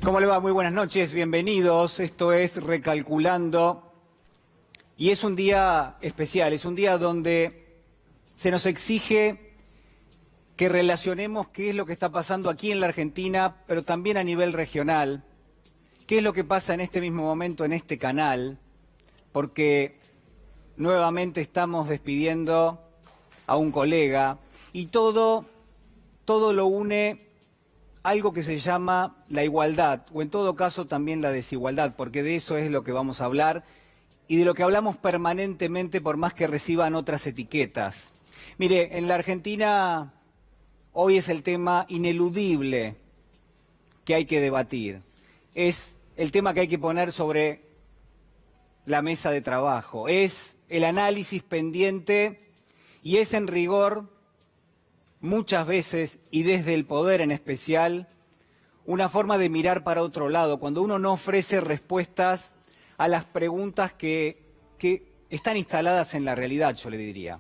¿Cómo le va? Muy buenas noches, bienvenidos. Esto es Recalculando y es un día especial, es un día donde se nos exige que relacionemos qué es lo que está pasando aquí en la Argentina, pero también a nivel regional, qué es lo que pasa en este mismo momento en este canal, porque nuevamente estamos despidiendo a un colega y todo lo une algo que se llama la igualdad, o en todo caso también la desigualdad, porque de eso es lo que vamos a hablar y de lo que hablamos permanentemente por más que reciban otras etiquetas. Mire, en la Argentina hoy es el tema ineludible que hay que debatir. Es el tema que hay que poner sobre la mesa de trabajo. Es el análisis pendiente y es en rigor muchas veces, y desde el poder en especial, una forma de mirar para otro lado, cuando uno no ofrece respuestas a las preguntas que están instaladas en la realidad, yo le diría.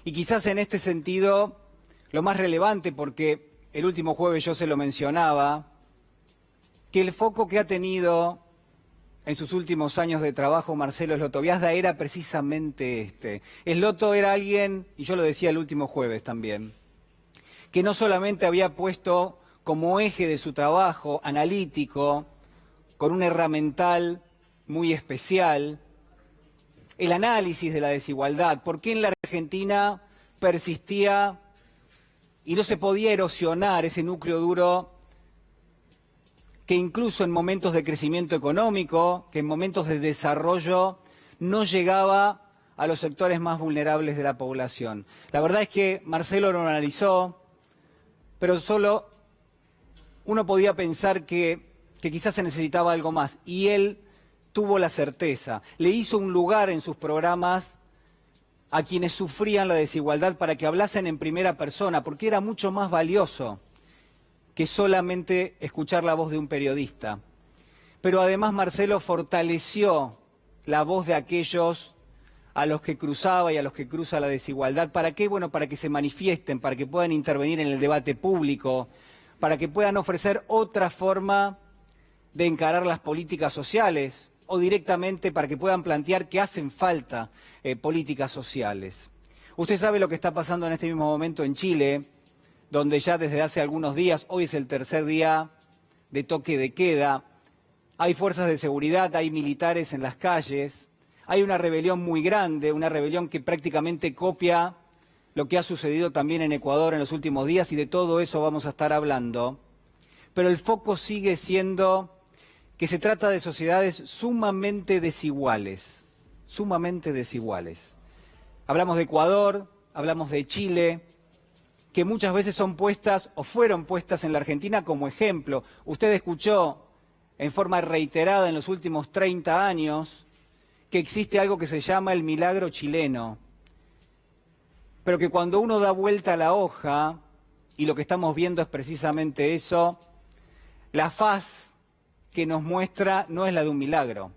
Y quizás en este sentido, lo más relevante, porque el último jueves yo se lo mencionaba, que el foco que ha tenido en sus últimos años de trabajo Marcelo Sloto-Biasda era precisamente este. Sloto era alguien, y yo lo decía el último jueves también, que no solamente había puesto como eje de su trabajo analítico, con un herramental muy especial, el análisis de la desigualdad, por qué en la Argentina persistía y no se podía erosionar ese núcleo duro que incluso en momentos de crecimiento económico, que en momentos de desarrollo, no llegaba a los sectores más vulnerables de la población. La verdad es que Marcelo lo analizó, pero solo uno podía pensar que quizás se necesitaba algo más, y él tuvo la certeza. Le hizo un lugar en sus programas a quienes sufrían la desigualdad para que hablasen en primera persona, porque era mucho más valioso que solamente escuchar la voz de un periodista. Pero además Marcelo fortaleció la voz de aquellos a los que cruzaba y a los que cruza la desigualdad. ¿Para qué? Bueno, para que se manifiesten, para que puedan intervenir en el debate público, para que puedan ofrecer otra forma de encarar las políticas sociales o directamente para que puedan plantear que hacen falta políticas sociales. Usted sabe lo que está pasando en este mismo momento en Chile, donde ya desde hace algunos días, hoy es el tercer día de toque de queda, hay fuerzas de seguridad, hay militares en las calles, hay una rebelión muy grande, una rebelión que prácticamente copia lo que ha sucedido también en Ecuador en los últimos días, y de todo eso vamos a estar hablando. Pero el foco sigue siendo que se trata de sociedades sumamente desiguales, sumamente desiguales. Hablamos de Ecuador, hablamos de Chile, que muchas veces son puestas o fueron puestas en la Argentina como ejemplo. Usted escuchó en forma reiterada en los últimos 30 años que existe algo que se llama el milagro chileno, pero que cuando uno da vuelta a la hoja, y lo que estamos viendo es precisamente eso, la faz que nos muestra no es la de un milagro,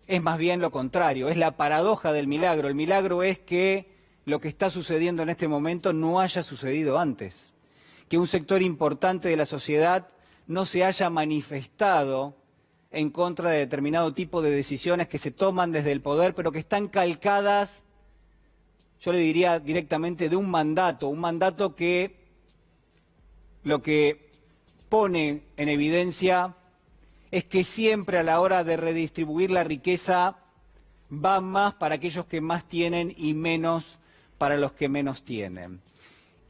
es más bien lo contrario, es la paradoja del milagro. El milagro es que lo que está sucediendo en este momento no haya sucedido antes, que un sector importante de la sociedad no se haya manifestado en contra de determinado tipo de decisiones que se toman desde el poder, pero que están calcadas, yo le diría directamente, de un mandato que lo que pone en evidencia es que siempre a la hora de redistribuir la riqueza va más para aquellos que más tienen y menos para los que menos tienen.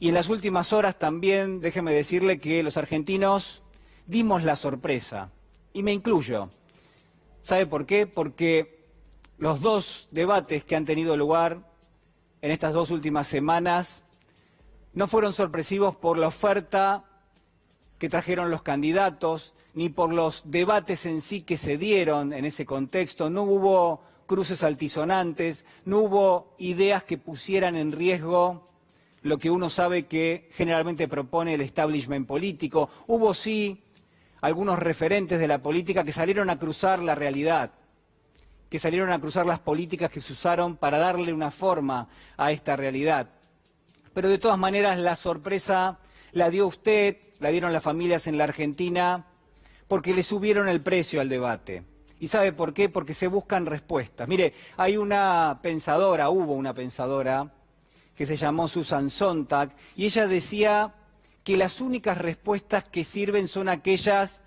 Y en las últimas horas también, déjeme decirle que los argentinos dimos la sorpresa, y me incluyo. ¿Sabe por qué? Porque los dos debates que han tenido lugar en estas dos últimas semanas no fueron sorpresivos por la oferta que trajeron los candidatos, ni por los debates en sí que se dieron en ese contexto. No hubo cruces altisonantes, no hubo ideas que pusieran en riesgo lo que uno sabe que generalmente propone el establishment político. Hubo sí algunos referentes de la política que salieron a cruzar la realidad, que salieron a cruzar las políticas que se usaron para darle una forma a esta realidad. Pero de todas maneras la sorpresa la dio usted, la dieron las familias en la Argentina, porque le subieron el precio al debate. ¿Y sabe por qué? Porque se buscan respuestas. Mire, hubo una pensadora que se llamó Susan Sontag, y ella decía que las únicas respuestas que sirven son aquellas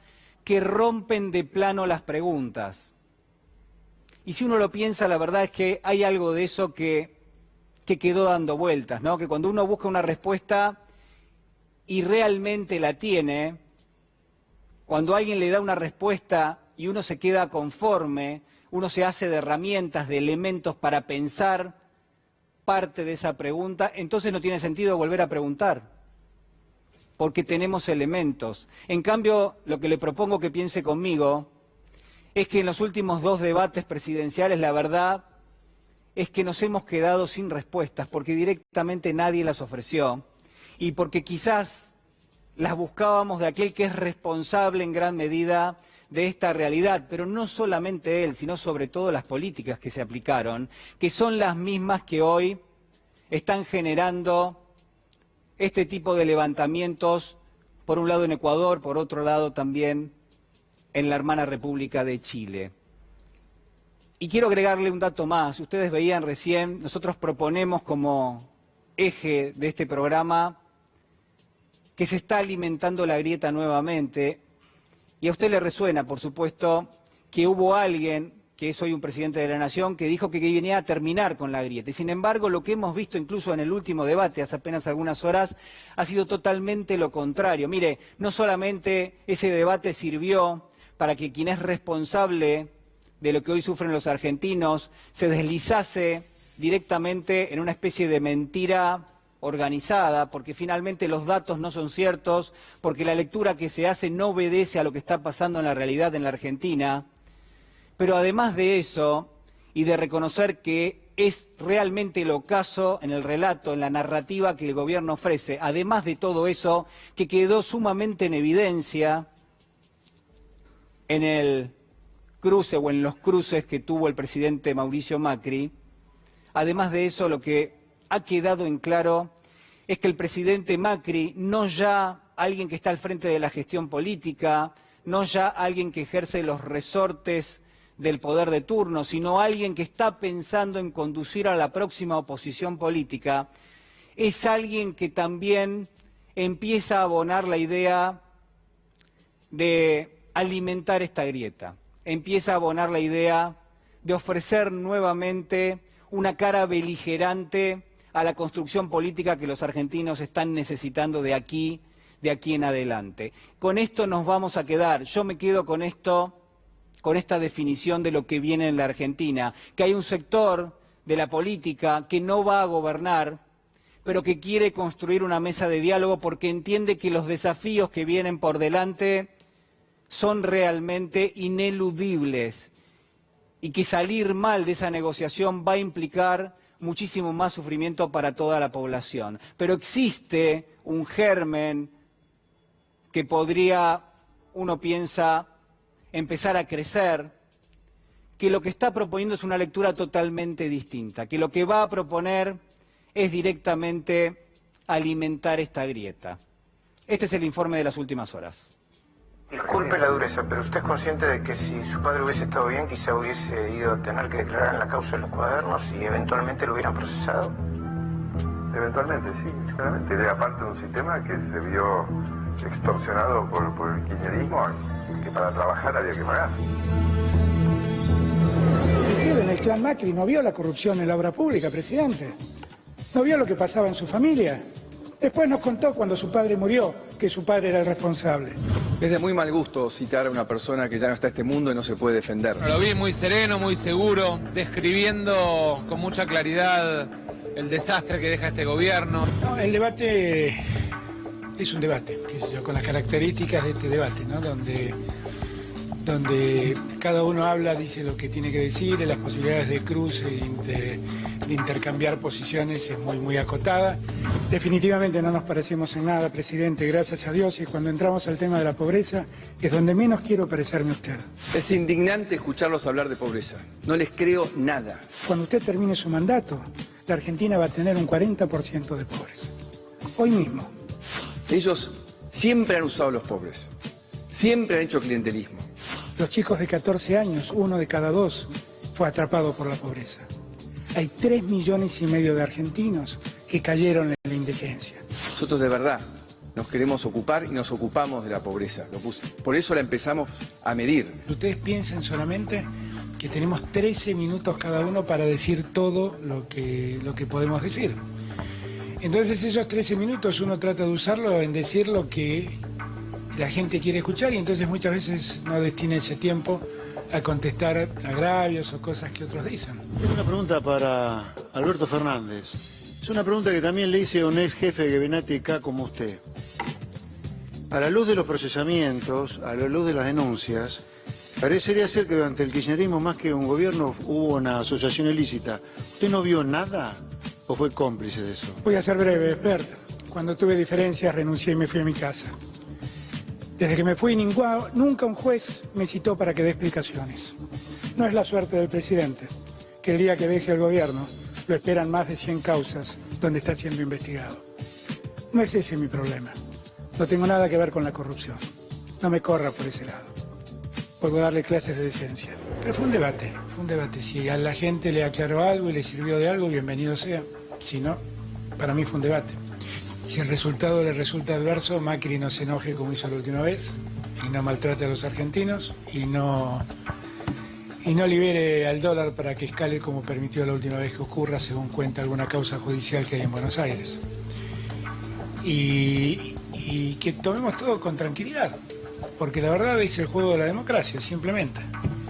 que rompen de plano las preguntas. Y si uno lo piensa, la verdad es que hay algo de eso que quedó dando vueltas, ¿no? Que cuando uno busca una respuesta y realmente la tiene, cuando alguien le da una respuesta y uno se queda conforme, uno se hace de herramientas, de elementos para pensar parte de esa pregunta, entonces no tiene sentido volver a preguntar, porque tenemos elementos. En cambio, lo que le propongo que piense conmigo es que en los últimos 2 debates presidenciales, la verdad es que nos hemos quedado sin respuestas, porque directamente nadie las ofreció, y porque quizás las buscábamos de aquel que es responsable en gran medida de esta realidad, pero no solamente él, sino sobre todo las políticas que se aplicaron, que son las mismas que hoy están generando este tipo de levantamientos, por un lado en Ecuador, por otro lado también en la hermana República de Chile. Y quiero agregarle un dato más. Ustedes veían recién, nosotros proponemos como eje de este programa que se está alimentando la grieta nuevamente. Y a usted le resuena, por supuesto, que hubo alguien, que es hoy un presidente de la Nación, que dijo que venía a terminar con la grieta. Y sin embargo, lo que hemos visto incluso en el último debate, hace apenas algunas horas, ha sido totalmente lo contrario. Mire, no solamente ese debate sirvió para que quien es responsable de lo que hoy sufren los argentinos se deslizase directamente en una especie de mentira organizada, porque finalmente los datos no son ciertos, porque la lectura que se hace no obedece a lo que está pasando en la realidad en la Argentina. Pero además de eso, y de reconocer que es realmente el ocaso en el relato, en la narrativa que el gobierno ofrece, además de todo eso, que quedó sumamente en evidencia en el cruce o en los cruces que tuvo el presidente Mauricio Macri, además de eso, lo que ha quedado en claro es que el presidente Macri, no ya alguien que está al frente de la gestión política, no ya alguien que ejerce los resortes del poder de turno, sino alguien que está pensando en conducir a la próxima oposición política, es alguien que también empieza a abonar la idea de alimentar esta grieta, empieza a abonar la idea de ofrecer nuevamente una cara beligerante a la construcción política que los argentinos están necesitando de aquí en adelante. Con esto nos vamos a quedar. Yo me quedo con esto, con esta definición de lo que viene en la Argentina, que hay un sector de la política que no va a gobernar, pero que quiere construir una mesa de diálogo porque entiende que los desafíos que vienen por delante son realmente ineludibles y que salir mal de esa negociación va a implicar muchísimo más sufrimiento para toda la población. Pero existe un germen que podría, uno piensa, empezar a crecer, que lo que está proponiendo es una lectura totalmente distinta, que lo que va a proponer es directamente alimentar esta grieta. Este es el informe de las últimas horas. Disculpe la dureza, pero ¿usted es consciente de que si su padre hubiese estado bien, quizá hubiese ido a tener que declarar en la causa de los cuadernos y eventualmente lo hubieran procesado? Eventualmente, sí, claramente. Era parte de un sistema que se vio extorsionado por el kirchnerismo, que para trabajar había que pagar. Usted en el clan Macri no vio la corrupción en la obra pública, presidente. No vio lo que pasaba en su familia. Después nos contó cuando su padre murió que su padre era el responsable. Es de muy mal gusto citar a una persona que ya no está en este mundo y no se puede defender. Lo vi muy sereno, muy seguro, describiendo con mucha claridad el desastre que deja este gobierno. No, el debate es un debate, qué sé yo, con las características de este debate, ¿no? Donde cada uno habla, dice lo que tiene que decir, las posibilidades de cruce y de intercambiar posiciones es muy acotada. Definitivamente no nos parecemos en nada, presidente, gracias a Dios, y cuando entramos al tema de la pobreza es donde menos quiero parecerme a usted. Es indignante escucharlos hablar de pobreza. No les creo nada. Cuando usted termine su mandato, la Argentina va a tener un 40% de pobres. Hoy mismo. Ellos siempre han usado a los pobres. Siempre han hecho clientelismo. Los chicos de 14 años, 1 de cada 2, fue atrapado por la pobreza. Hay 3,5 millones de argentinos que cayeron en la indigencia. Nosotros de verdad nos queremos ocupar y nos ocupamos de la pobreza. Por eso la empezamos a medir. Ustedes piensen solamente que tenemos 13 minutos cada uno para decir todo lo que podemos decir. Entonces esos 13 minutos uno trata de usarlo en decir lo que la gente quiere escuchar y entonces muchas veces no destina ese tiempo a contestar agravios o cosas que otros dicen. Tengo una pregunta para Alberto Fernández. Es una pregunta que también le hice a un ex jefe de gabinete K como usted. A la luz de los procesamientos, a la luz de las denuncias, parecería ser que durante el kirchnerismo, más que un gobierno, hubo una asociación ilícita. ¿Usted no vio nada o fue cómplice de eso? Voy a ser breve, Bert. Cuando tuve diferencias renuncié y me fui a mi casa. Desde que me fui, nunca un juez me citó para que dé explicaciones. No es la suerte del presidente, que el día que deje el gobierno lo esperan más de 100 causas donde está siendo investigado. No es ese mi problema. No tengo nada que ver con la corrupción. No me corra por ese lado. Puedo darle clases de decencia. Pero fue un debate. Si a la gente le aclaró algo y le sirvió de algo, bienvenido sea. Si no, para mí fue un debate. Si el resultado le resulta adverso, Macri no se enoje como hizo la última vez y no maltrate a los argentinos y no libere al dólar para que escale como permitió la última vez que ocurra, según cuenta alguna causa judicial que hay en Buenos Aires. Y que tomemos todo con tranquilidad, porque la verdad es el juego de la democracia, simplemente.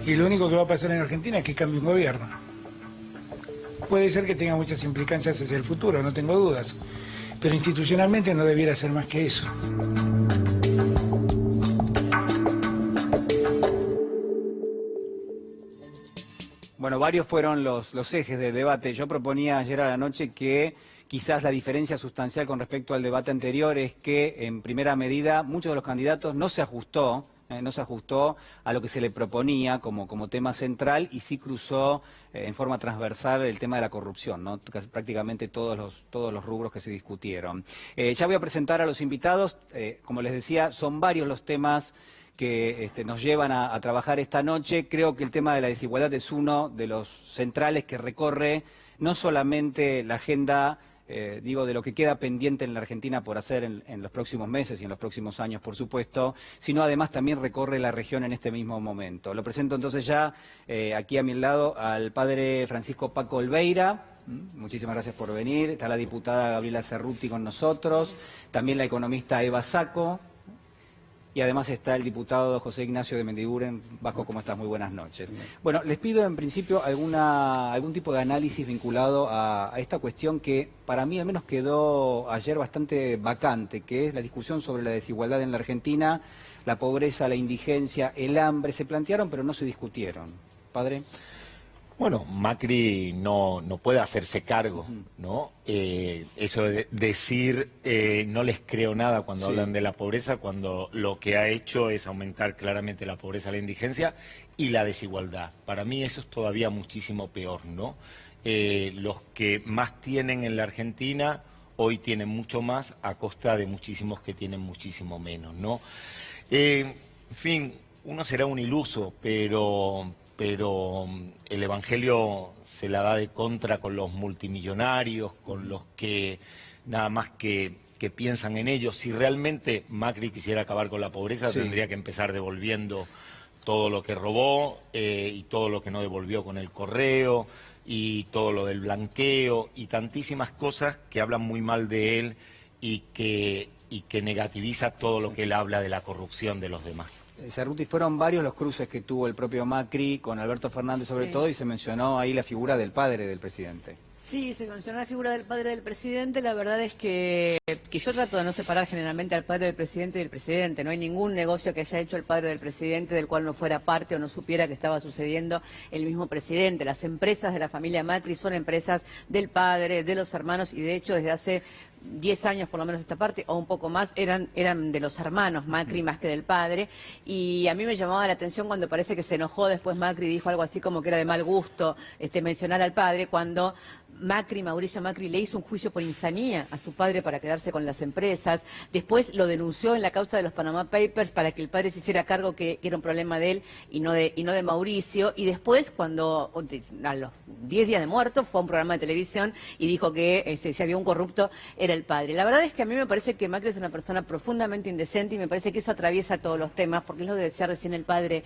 Y lo único que va a pasar en Argentina es que cambie un gobierno. Puede ser que tenga muchas implicancias hacia el futuro, no tengo dudas. Pero institucionalmente no debiera ser más que eso. Bueno, varios fueron los ejes del debate. Yo proponía ayer a la noche que quizás la diferencia sustancial con respecto al debate anterior es que, en primera medida, muchos de los candidatos no se ajustó a lo que se le proponía como tema central y sí cruzó en forma transversal el tema de la corrupción, ¿no? Prácticamente todos los rubros que se discutieron. Ya voy a presentar a los invitados. Como les decía, son varios los temas que nos llevan a trabajar esta noche. Creo que el tema de la desigualdad es uno de los centrales que recorre no solamente la agenda de lo que queda pendiente en la Argentina por hacer en los próximos meses y en los próximos años, por supuesto, sino además también recorre la región en este mismo momento. Lo presento entonces ya aquí a mi lado al padre Francisco Paco Olveira. Muchísimas gracias por venir. Está la diputada Gabriela Cerruti con nosotros, también la economista Eva Sacco. Y además está el diputado José Ignacio de Mendiguren. Vasco, ¿cómo estás? Muy buenas noches. Bueno, les pido en principio algún tipo de análisis vinculado a esta cuestión que para mí al menos quedó ayer bastante vacante, que es la discusión sobre la desigualdad en la Argentina, la pobreza, la indigencia, el hambre. Se plantearon pero no se discutieron. Padre. Bueno, Macri no puede hacerse cargo, ¿no? Eso de decir no les creo nada cuando hablan de la pobreza, cuando lo que ha hecho es aumentar claramente la pobreza, la indigencia y la desigualdad. Para mí eso es todavía muchísimo peor, ¿no? Los que más tienen en la Argentina hoy tienen mucho más a costa de muchísimos que tienen muchísimo menos, ¿no? En fin, uno será un iluso, pero el Evangelio se la da de contra con los multimillonarios, con los que nada más que piensan en ellos. Si realmente Macri quisiera acabar con la pobreza, tendría que empezar devolviendo todo lo que robó y todo lo que no devolvió con el correo y todo lo del blanqueo y tantísimas cosas que hablan muy mal de él y que negativiza todo lo que él habla de la corrupción de los demás. Cerruti, fueron varios los cruces que tuvo el propio Macri con Alberto Fernández sobre todo, y se mencionó ahí la figura del padre del presidente. Sí, se mencionó la figura del padre del presidente. La verdad es que yo trato de no separar generalmente al padre del presidente y del presidente. No hay ningún negocio que haya hecho el padre del presidente del cual no fuera parte o no supiera que estaba sucediendo el mismo presidente. Las empresas de la familia Macri son empresas del padre, de los hermanos, y de hecho desde hace 10 años por lo menos esta parte, o un poco más, eran de los hermanos Macri más que del padre, y a mí me llamaba la atención cuando parece que se enojó después Macri, dijo algo así como que era de mal gusto mencionar al padre, cuando Mauricio Macri, le hizo un juicio por insanía a su padre para quedarse con las empresas, después lo denunció en la causa de los Panama Papers para que el padre se hiciera cargo que era un problema de él y no de Mauricio, y después cuando a los 10 días de muerto fue a un programa de televisión y dijo que si había un corrupto era el padre. La verdad es que a mí me parece que Macri es una persona profundamente indecente y me parece que eso atraviesa todos los temas, porque es lo que decía recién el padre,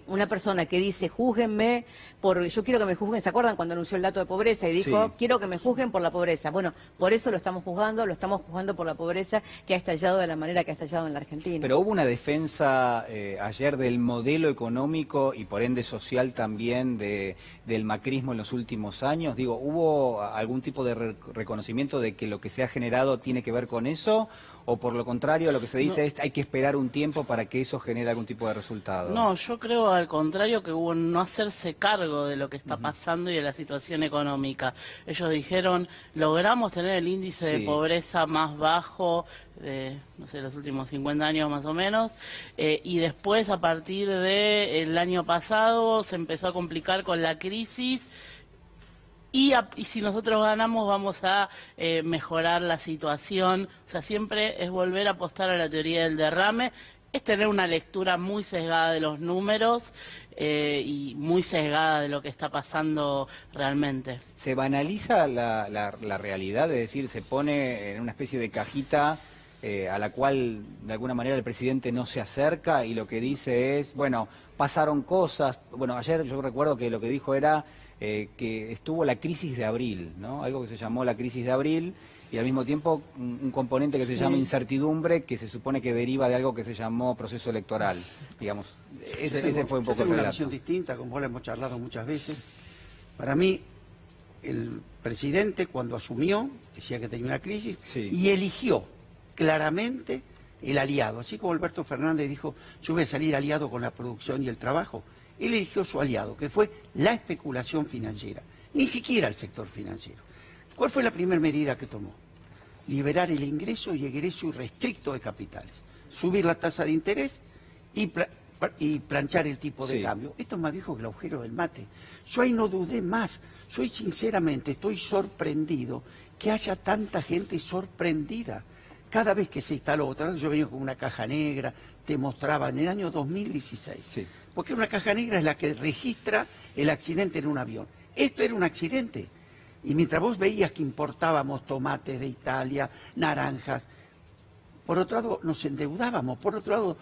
una persona que dice, júzguenme, yo quiero que me juzguen, ¿se acuerdan cuando anunció el dato de pobreza y dijo, quiero que me juzguen por la pobreza? Bueno, por eso lo estamos juzgando por la pobreza que ha estallado de la manera que ha estallado en la Argentina. Pero hubo una defensa ayer del modelo económico y por ende social también del macrismo en los últimos años. Digo, ¿hubo algún tipo de reconocimiento de que lo que se ha generado tiene que ver con eso? ¿O por lo contrario, lo que se dice es hay que esperar un tiempo para que eso genere algún tipo de resultado? No, yo creo al contrario que hubo no hacerse cargo de lo que está pasando y de la situación económica. Ellos dijeron, logramos tener el índice de pobreza más bajo de, no sé, los últimos 50 años más o menos, y después a partir del año pasado se empezó a complicar con la crisis. Y si nosotros ganamos vamos a mejorar la situación. O sea, siempre es volver a apostar a la teoría del derrame, es tener una lectura muy sesgada de los números y muy sesgada de lo que está pasando realmente. ¿Se banaliza la realidad? Es decir, se pone en una especie de cajita a la cual de alguna manera el presidente no se acerca y lo que dice es, bueno, pasaron cosas. Bueno, ayer yo recuerdo que lo que dijo era que estuvo la crisis de abril, ¿no? Algo que se llamó la crisis de abril y al mismo tiempo un componente que se llama incertidumbre, que se supone que deriva de algo que se llamó proceso electoral, digamos. Ese fue un poco el relato. Una visión distinta, como lo hemos charlado muchas veces. Para mí, el presidente cuando asumió, decía que tenía una crisis, y eligió claramente el aliado. Así como Alberto Fernández dijo, yo voy a salir aliado con la producción y el trabajo. Él eligió su aliado, que fue la especulación financiera, ni siquiera el sector financiero. ¿Cuál fue la primera medida que tomó? Liberar el ingreso y egreso irrestricto de capitales, subir la tasa de interés y planchar el tipo de cambio. Esto es más viejo que el agujero del mate. Yo ahí no dudé más. Yo sinceramente estoy sorprendido que haya tanta gente sorprendida. Cada vez que se instaló otra vez, yo venía con una caja negra, te mostraba en el año 2016. Porque una caja negra es la que registra el accidente en un avión. Esto era un accidente. Y mientras vos veías que importábamos tomates de Italia, naranjas, por otro lado nos endeudábamos, por otro lado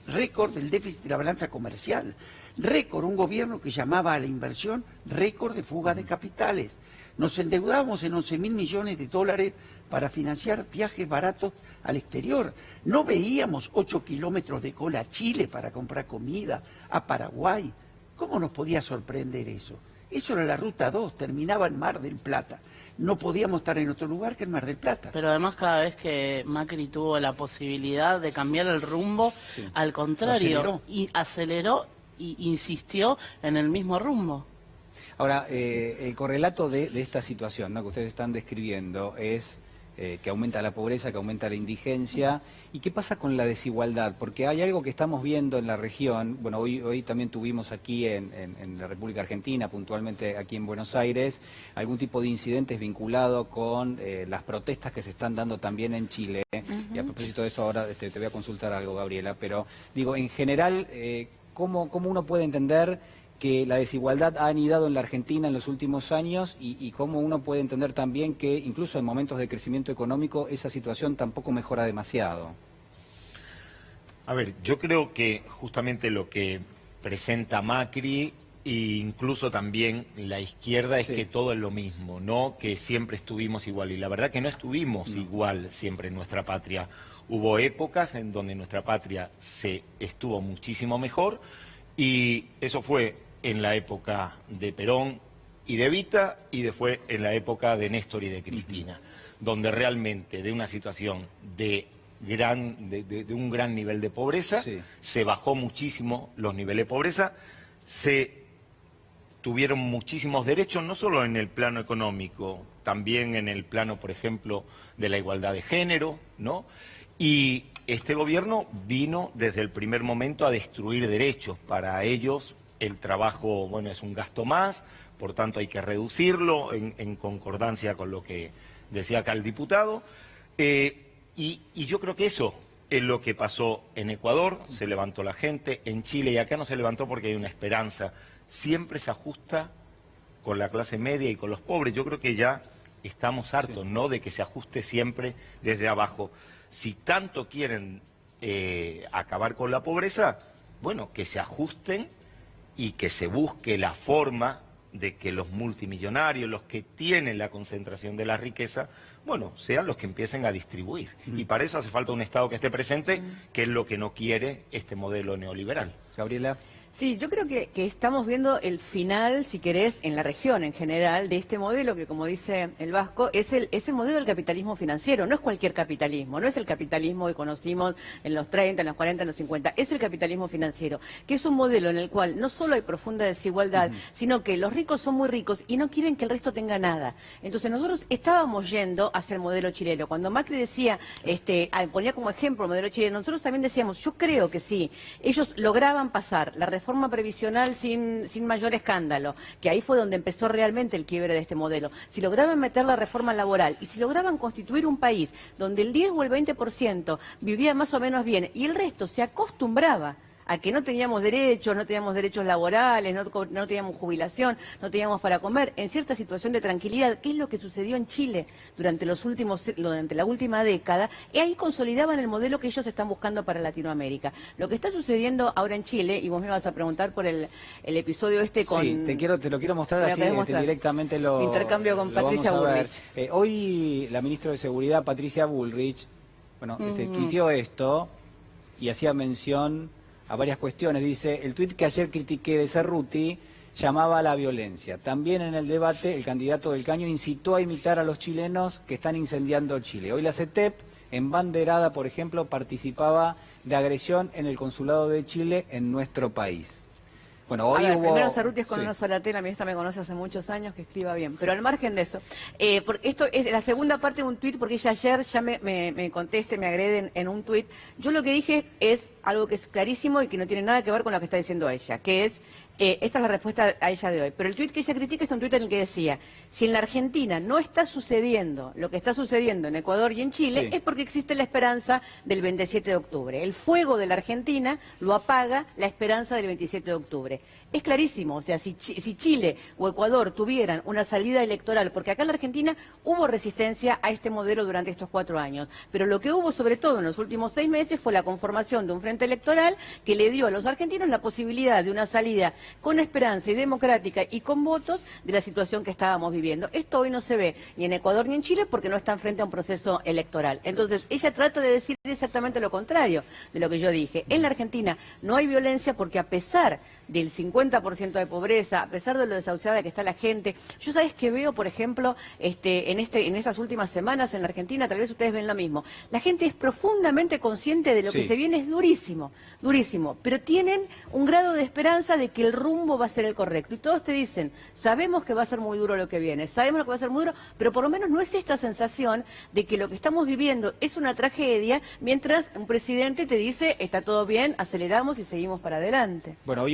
récord del déficit de la balanza comercial, récord, un gobierno que llamaba a la inversión récord de fuga de capitales. Nos endeudábamos en 11.000 millones de dólares para financiar viajes baratos al exterior. No veíamos 8 kilómetros de cola a Chile para comprar comida, a Paraguay. ¿Cómo nos podía sorprender eso? Eso era la Ruta 2, terminaba en Mar del Plata. No podíamos estar en otro lugar que en Mar del Plata. Pero además cada vez que Macri tuvo la posibilidad de cambiar el rumbo, al contrario, aceleró y insistió en el mismo rumbo. Ahora, el correlato de esta situación, ¿no?, que ustedes están describiendo es que aumenta la pobreza, que aumenta la indigencia. ¿Y qué pasa con la desigualdad? Porque hay algo que estamos viendo en la región. Bueno, hoy también tuvimos aquí en la República Argentina, puntualmente aquí en Buenos Aires, algún tipo de incidentes vinculados con las protestas que se están dando también en Chile. Y a propósito de eso ahora te voy a consultar algo, Gabriela. Pero digo, en general, ¿cómo uno puede entender que la desigualdad ha anidado en la Argentina en los últimos años y cómo uno puede entender también que incluso en momentos de crecimiento económico esa situación tampoco mejora demasiado? A ver, yo creo que justamente lo que presenta Macri e incluso también la izquierda es que todo es lo mismo, ¿no? Que siempre estuvimos igual, y la verdad que no estuvimos igual siempre en nuestra patria. Hubo épocas en donde nuestra patria se estuvo muchísimo mejor, y eso fue en la época de Perón y de Evita, y después en la época de Néstor y de Cristina, donde realmente de una situación de un gran nivel de pobreza, se bajó muchísimo los niveles de pobreza, se tuvieron muchísimos derechos, no solo en el plano económico, también en el plano, por ejemplo, de la igualdad de género, ¿no? Y este gobierno vino desde el primer momento a destruir derechos. Para ellos el trabajo, bueno, es un gasto más, por tanto hay que reducirlo en concordancia con lo que decía acá el diputado. Y yo creo que eso es lo que pasó en Ecuador, se levantó la gente, en Chile, y acá no se levantó porque hay una esperanza. Siempre se ajusta con la clase media y con los pobres. Yo creo que ya estamos hartos, ¿no?, de que se ajuste siempre desde abajo. Si tanto quieren acabar con la pobreza, bueno, que se ajusten y que se busque la forma de que los multimillonarios, los que tienen la concentración de la riqueza, bueno, sean los que empiecen a distribuir. Y para eso hace falta un Estado que esté presente, que es lo que no quiere este modelo neoliberal. Gabriela. Sí, yo creo que estamos viendo el final, si querés, en la región en general, de este modelo que, como dice el Vasco, es el modelo del capitalismo financiero. No es cualquier capitalismo, no es el capitalismo que conocimos en los 30, en los 40, en los 50. Es el capitalismo financiero, que es un modelo en el cual no solo hay profunda desigualdad, sino que los ricos son muy ricos y no quieren que el resto tenga nada. Entonces nosotros estábamos yendo hacia el modelo chileno. Cuando Macri decía, ponía como ejemplo el modelo chileno, nosotros también decíamos, yo creo que sí, ellos lograban pasar la reforma previsional sin mayor escándalo, que ahí fue donde empezó realmente el quiebre de este modelo. Si lograban meter la reforma laboral y si lograban constituir un país donde el 10 o el 20% vivía más o menos bien y el resto se acostumbraba a que no teníamos derechos laborales, no teníamos jubilación, no teníamos para comer, en cierta situación de tranquilidad, que es lo que sucedió en Chile durante la última década, y ahí consolidaban el modelo que ellos están buscando para Latinoamérica. Lo que está sucediendo ahora en Chile, y vos me vas a preguntar por el episodio con... Sí, te lo quiero mostrar así, directamente lo... Intercambio con Patricia Bullrich. Hoy la ministra de Seguridad, Patricia Bullrich, tuiteó esto y hacía mención a varias cuestiones. Dice, el tuit que ayer critiqué de Cerruti llamaba a la violencia. También en el debate el candidato del Caño incitó a imitar a los chilenos que están incendiando Chile. Hoy la CETEP, en banderada, por ejemplo, participaba de agresión en el consulado de Chile en nuestro país. Bueno, hoy primero Cerruti es con una sola tela, mi ministra me conoce hace muchos años, que escriba bien. Pero al margen de eso, porque esto es la segunda parte de un tuit, porque ella ayer ya me conteste, me agreden en un tuit. Yo lo que dije es algo que es clarísimo y que no tiene nada que ver con lo que está diciendo ella, que es, esta es la respuesta a ella de hoy. Pero el tuit que ella critica es un tuit en el que decía, si en la Argentina no está sucediendo lo que está sucediendo en Ecuador y en Chile, es porque existe la esperanza del 27 de octubre. El fuego de la Argentina lo apaga la esperanza del 27 de octubre. Es clarísimo, o sea, si Chile o Ecuador tuvieran una salida electoral, porque acá en la Argentina hubo resistencia a este modelo durante estos 4 años, pero lo que hubo sobre todo en los últimos 6 meses fue la conformación de un frente electoral que le dio a los argentinos la posibilidad de una salida con esperanza y democrática y con votos de la situación que estábamos viviendo. Esto hoy no se ve ni en Ecuador ni en Chile porque no están frente a un proceso electoral. Entonces, ella trata de decir exactamente lo contrario de lo que yo dije. En la Argentina no hay violencia porque a pesar del 50% de pobreza, a pesar de lo desahuciada que está la gente, yo sabes que veo, por ejemplo, en estas últimas semanas en la Argentina, tal vez ustedes ven lo mismo, la gente es profundamente consciente de lo que se viene, es durísimo, durísimo, pero tienen un grado de esperanza de que el rumbo va a ser el correcto, y todos te dicen, sabemos que va a ser muy duro lo que viene, sabemos lo que va a ser muy duro, pero por lo menos no es esta sensación de que lo que estamos viviendo es una tragedia, mientras un presidente te dice, está todo bien, aceleramos y seguimos para adelante. Bueno, hoy